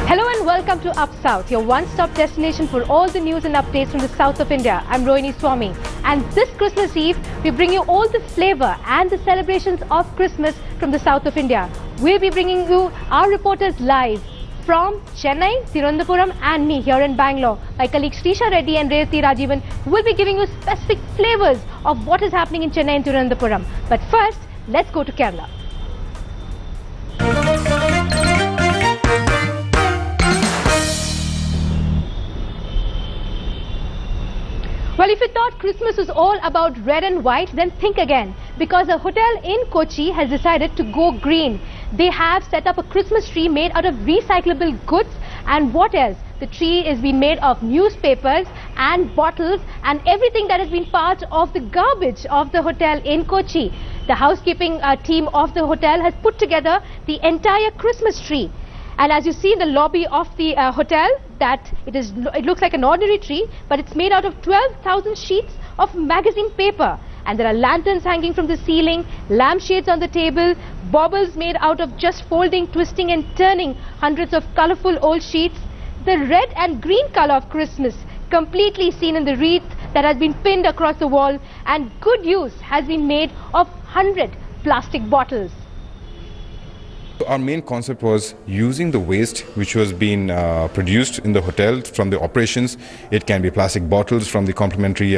Hello and welcome to Up South, your one-stop destination for all the news and updates from the south of India. I'm Rohini Swami, and this Christmas Eve, we bring you all the flavor and the celebrations of Christmas from the south of India. We'll be bringing you our reporters live from Chennai, Tirunelveli and me here in Bangalore. My colleagues Srisha Reddy and Revati Rajivan will be giving you specific flavors of what is happening in Chennai and Tirunelveli. But first, let's go to Kerala. Well, if you thought Christmas was all about red and white, then think again, because a hotel in Kochi has decided to go green. They have set up a Christmas tree made out of recyclable goods, and what else? The tree is being made of newspapers and bottles and everything that has been part of the garbage of the hotel in Kochi. The housekeeping team of the hotel has put together the entire Christmas tree. And as you see in the lobby of the hotel, that it looks like an ordinary tree, but it's made out of 12,000 sheets of magazine paper. And there are lanterns hanging from the ceiling, lampshades on the table, baubles made out of just folding, twisting and turning hundreds of colorful old sheets. The red and green color of Christmas completely seen in the wreath that has been pinned across the wall, and good use has been made of 100 plastic bottles. Our main concept was using the waste which was being produced in the hotel from the operations. It can be plastic bottles from the complimentary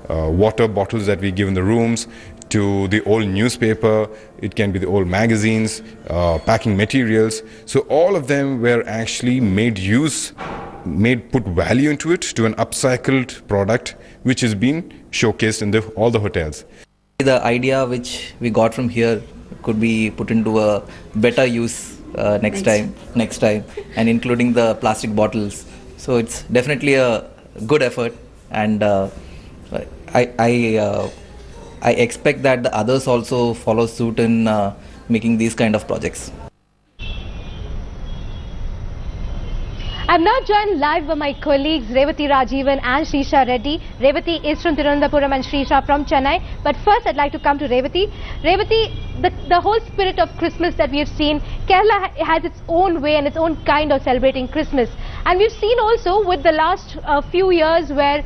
water bottles that we give in the rooms, to the old newspaper, it can be the old magazines, packing materials. So all of them were actually put value into it to an upcycled product which is being showcased in all the hotels. The idea which we got from here could be put into a better use next time, and including the plastic bottles. So it's definitely a good effort, and I expect that the others also follow suit in making these kind of projects. I'm now joined live by my colleagues Revati Rajivan and Srisha Reddy. Revati is from Tirunelveli and Srisha from Chennai. But first I'd like to come to Revati. Revati, the whole spirit of Christmas that we have seen, Kerala has its own way and its own kind of celebrating Christmas. And we've seen also with the last few years where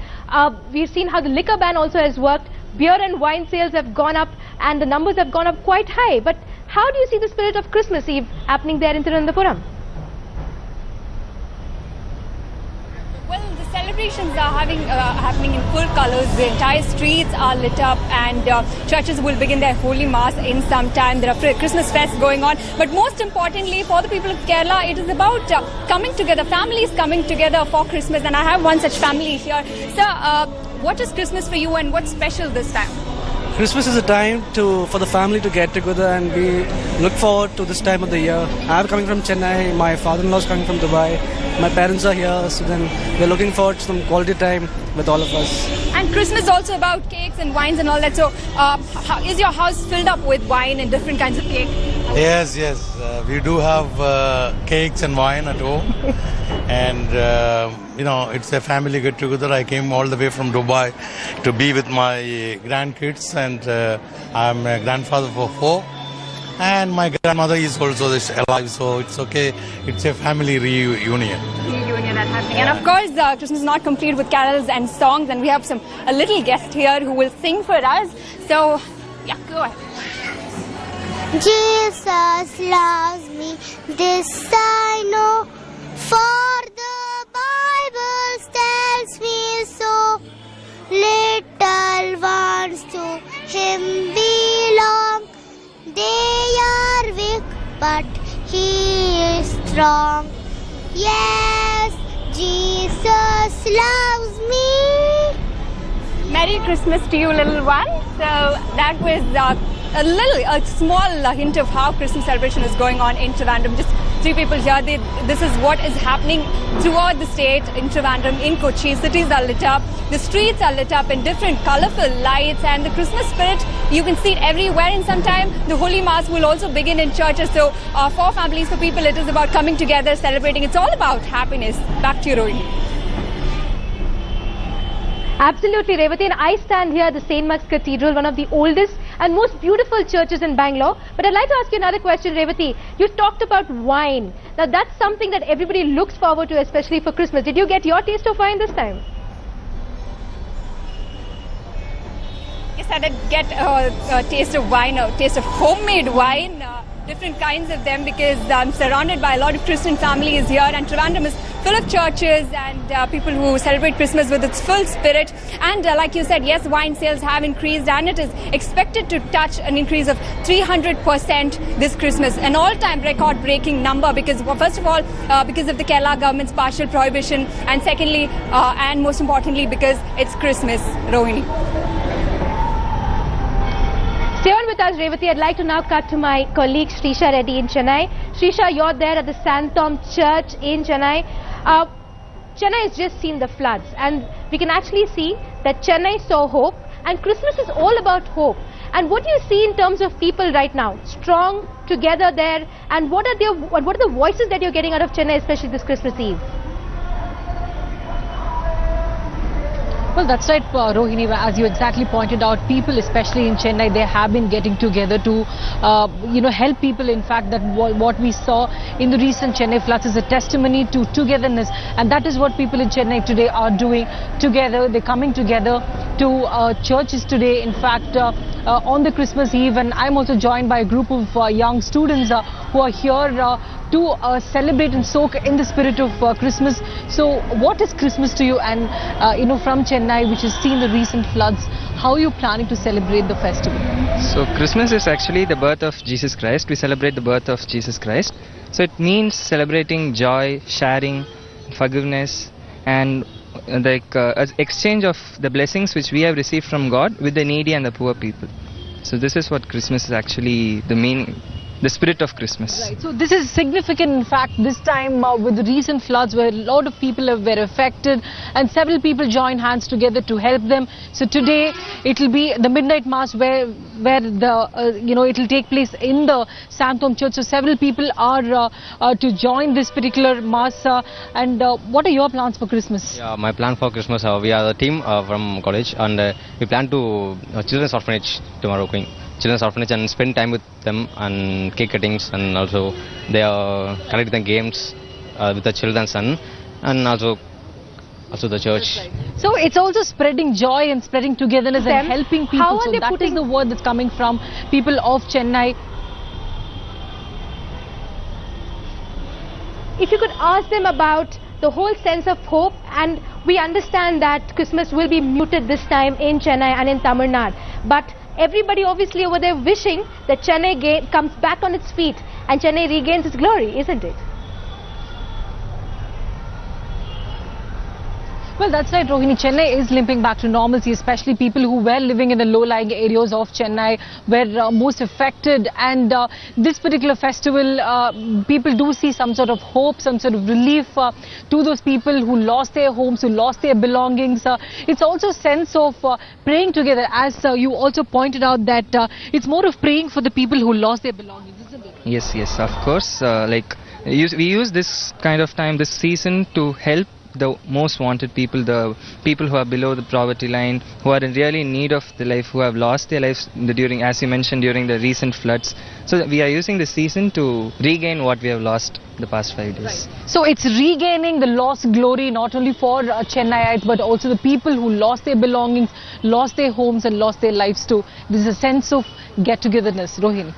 we've seen how the liquor ban also has worked. Beer and wine sales have gone up and the numbers have gone up quite high. But how do you see the spirit of Christmas Eve happening there in Tirunelveli? Well, the celebrations are happening in full colors. The entire streets are lit up, and churches will begin their holy mass in some time. There are Christmas fests going on. But most importantly, for the people of Kerala, it is about coming together, families coming together for Christmas. And I have one such family here. Sir, what is Christmas for you and what's special this time? Christmas is a time for the family to get together, and we look forward to this time of the year. I'm coming from Chennai, my father-in-law is coming from Dubai, my parents are here, so then we're looking forward to some quality time with all of us. And Christmas is also about cakes and wines and all that, so is your house filled up with wine and different kinds of cake? Yes, we do have cakes and wine at home. And it's a family get together. I came all the way from Dubai to be with my grandkids, and I'm a grandfather for 4, and my grandmother is also alive, so it's okay. It's a family reunion That's happening. And of course, Christmas is not complete with carols and songs, and we have a little guest here who will sing for us. So, yeah, go ahead. Jesus loves me, this I know, for the Bible tells me so. Little ones to him belong, they are weak, but he is strong. Yes, Jesus loves me. Merry Christmas to you, little one. So that was a small hint of how Christmas celebration is going on in Trivandrum. Just 3 people here. This is what is happening throughout the state in Trivandrum, in Kochi. Cities are lit up. The streets are lit up in different colorful lights, and the Christmas spirit, you can see it everywhere. In some time, the Holy Mass will also begin in churches. So for families, for people, it is about coming together, celebrating. It's all about happiness. Back to you, Rohini. Absolutely, Revati, and I stand here at the St. Mark's Cathedral, one of the oldest and most beautiful churches in Bangalore. But I'd like to ask you another question, Revati. You talked about wine. Now that's something that everybody looks forward to, especially for Christmas. Did you get your taste of wine this time? Yes, I did get a taste of wine, a taste of homemade wine, different kinds of them, because I'm surrounded by a lot of Christian families here, and Trivandrum is full of churches and people who celebrate Christmas with its full spirit. And like you said, yes, wine sales have increased, and it is expected to touch an increase of 300% this Christmas, an all-time record-breaking number, because first of all, because of the Kerala government's partial prohibition, and secondly, and most importantly, because it's Christmas, Rohini. Stay on with us, Revati. I'd like to now cut to my colleague Srisha Reddy in Chennai. Srisha, you're there at the Santom Church in Chennai. Chennai has just seen the floods, and we can actually see that Chennai saw hope, and Christmas is all about hope. And what do you see in terms of people right now? Strong, together there, and what are the voices that you're getting out of Chennai, especially this Christmas Eve? Well, that's right, Rohini. As you exactly pointed out, people, especially in Chennai, they have been getting together to, help people. In fact, that what we saw in the recent Chennai floods is a testimony to togetherness, and that is what people in Chennai today are doing together. They're coming together to churches today. In fact, on the Christmas Eve, and I'm also joined by a group of young students who are here to celebrate and soak in the spirit of Christmas. So what is Christmas to you? And from Chennai, which has seen the recent floods, how are you planning to celebrate the festival? So Christmas is actually the birth of Jesus Christ. We celebrate the birth of Jesus Christ. So it means celebrating joy, sharing, forgiveness, and exchange of the blessings which we have received from God with the needy and the poor people. So this is what Christmas is actually, the meaning, the spirit of Christmas. Right. So this is significant, in fact, this time with the recent floods where a lot of people were affected, and several people joined hands together to help them. So today it will be the midnight mass where it will take place in the Santom Church. So several people are to join this particular mass. And what are your plans for Christmas? Yeah, my plan for Christmas, we are the team from college, and we plan to children's orphanage tomorrow, going children's orphanage, and spend time with them, and cake cuttings, and also they are conducting the games with the children, and also the church. Right. So it's also spreading joy and spreading togetherness and helping people. How are so they that is the word that's coming from people of Chennai. If you could ask them about the whole sense of hope, and we understand that Christmas will be muted this time in Chennai and in Tamil Nadu, but everybody obviously over there wishing that Chennai comes back on its feet and Chennai regains its glory, isn't it? Well, that's right, Rohini. Chennai is limping back to normalcy, especially people who were living in the low-lying areas of Chennai were most affected. And this particular festival, people do see some sort of hope, some sort of relief to those people who lost their homes, who lost their belongings. It's also a sense of praying together, as you also pointed out, that it's more of praying for the people who lost their belongings, isn't it? Yes, of course. We use this kind of time, this season, to help the most wanted people, the people who are below the poverty line, who are in really need of the life, who have lost their lives during, as you mentioned, during the recent floods. So we are using this season to regain what we have lost the past 5 days. Right. So it's regaining the lost glory, not only for Chennaites, but also the people who lost their belongings, lost their homes, and lost their lives too. This is a sense of get-togetherness. Rohini.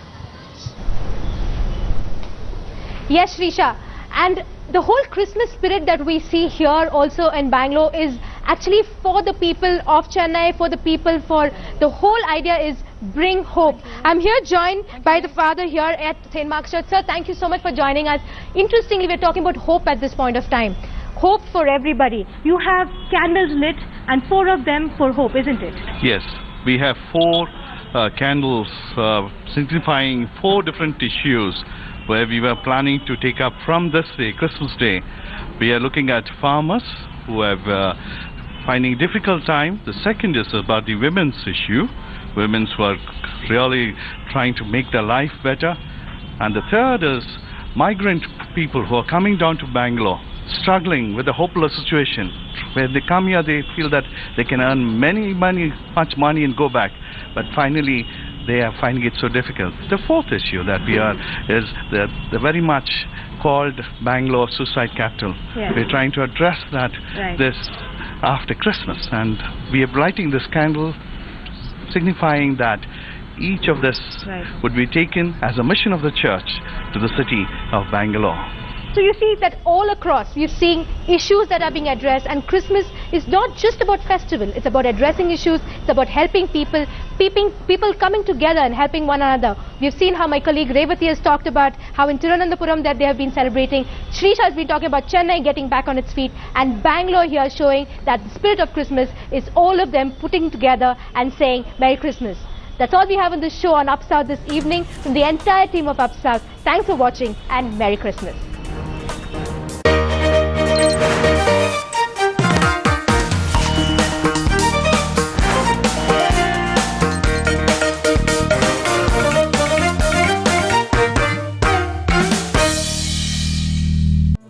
Yes, Srisha. And the whole Christmas spirit that we see here also in Bangalore is actually for the people of Chennai, for the whole idea is bring hope. I'm here joined by the father here at St. Mark's Church. Sir, thank you so much for joining us. Interestingly, we're talking about hope at this point of time. Hope for everybody. You have candles lit and 4 of them for hope, isn't it? Yes, we have 4 candles signifying 4 different issues where we were planning to take up from this day, Christmas Day. We are looking at farmers who have finding difficult time. The second is about the women's issue, women who are really trying to make their life better. And the third is migrant people who are coming down to Bangalore, struggling with a hopeless situation. When they come here, they feel that they can earn much money and go back. But finally, they are finding it so difficult. The fourth issue that we are is the very much called Bangalore suicide capital. Yes. We're trying to address that this after Christmas, and we are lighting this candle signifying that each of this would be taken as a mission of the church to the city of Bangalore. So you see that all across, we're seeing issues that are being addressed, and Christmas is not just about festival, it's about addressing issues, it's about helping people, people coming together and helping one another. We've seen how my colleague Revati has talked about how in Tirunananthapuram that they have been celebrating. Shrisha has been talking about Chennai getting back on its feet, and Bangalore here showing that the spirit of Christmas is all of them putting together and saying Merry Christmas. That's all we have on this show on Up South this evening. From the entire team of Up South, thanks for watching and Merry Christmas.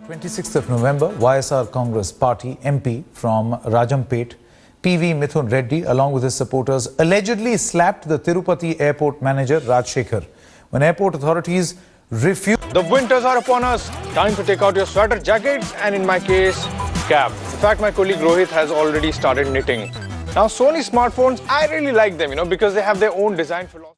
On 26th of November, YSR Congress Party MP from Rajampet, PV Mithun Reddy, along with his supporters, allegedly slapped the Tirupati airport manager Rajshekhar when airport authorities refused. The winters are upon us. Time to take out your sweater jackets and, in my case, cap. In fact, my colleague Rohit has already started knitting. Now, Sony smartphones, I really like them, because they have their own design philosophy.